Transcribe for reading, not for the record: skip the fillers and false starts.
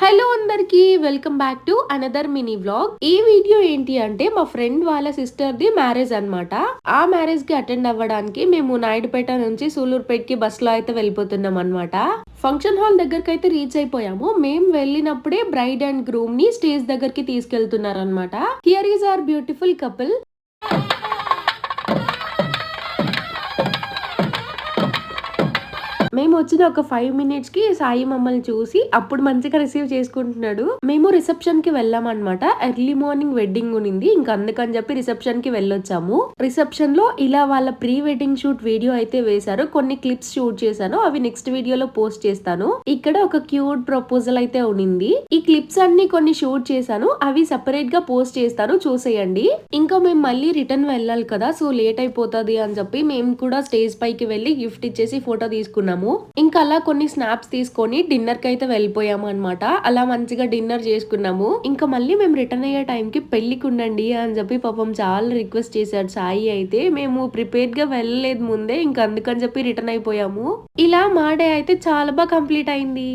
Hello అందరికి welcome back to another mini vlog. ఈ video ఏంటి అంటే మా ఫ్రెండ్ వాళ్ళ సిస్టర్ ది మ్యారేజ్ అన్నమాట. ఆ మ్యారేజ్ కి అటెండ్ అవ్వడానికి మేము నాయుడుపేట నుంచి సూలూరుపేట కి బస్ లో అయితే వెళ్ళిపోతున్నాం అన్నమాట. ఫంక్షన్ హాల్ దగ్గరికి అయితే రీచ్ అయిపోయాము. మేము వెళ్ళినప్పుడే బ్రైడ్ అండ్ గ్రూమ్ ని స్టేజ్ దగ్గరికి తీసుకెళ్తున్నారు అనమాట. Here is our beautiful couple. మేము వచ్చిన ఒక 5 మినిట్స్ కి సాయి మమ్మల్ని చూసి అప్పుడు మంచిగా రిసీవ్ చేసుకుంటున్నాడు. మేము రిసెప్షన్ కి వెళ్ళాం అనమాట. ఎర్లీ మార్నింగ్ వెడ్డింగ్ ఉనింది, ఇంకా అందుకని చెప్పి రిసెప్షన్ కి వెళ్ళొచ్చాము. రిసెప్షన్ లో ఇలా వాళ్ళ ప్రీ వెడ్డింగ్ షూట్ వీడియో అయితే వేశారు. కొన్ని క్లిప్స్ షూట్ చేశాను, అవి నెక్స్ట్ వీడియోలో పోస్ట్ చేస్తాను. ఇక్కడ ఒక క్యూట్ ప్రపోజల్ అయితే ఉనింది. ఈ క్లిప్స్ అన్ని కొన్ని షూట్ చేశాను, అవి సెపరేట్ గా పోస్ట్ చేస్తాను, చూసేయండి. ఇంకా మేము మళ్ళీ రిటర్న్ వెళ్ళాలి కదా, సో లేట్ అయిపోతుంది అని చెప్పి మేము కూడా స్టేజ్ పైకి వెళ్ళి గిఫ్ట్ ఇచ్చేసి ఫోటో తీసుకున్నాము. ఇంకా అలా కొన్ని స్నాప్స్ తీసుకొని డిన్నర్ కి అయితే వెళ్ళిపోయాము అనమాట. అలా మంచిగా డిన్నర్ చేసుకున్నాము. ఇంకా మళ్ళీ మేము రిటర్న్ అయ్యే టైం కి పెళ్లికి ఉండండి అని చెప్పి పాపం చాలా రిక్వెస్ట్ చేశాడు సాయి. అయితే మేము ప్రిపేర్డ్ గా వెళ్ళలేదు ముందే, ఇంకా అందుకని చెప్పి రిటర్న్ అయిపోయాము. ఇలా మా డే అయితే చాలా బాగా కంప్లీట్ అయింది.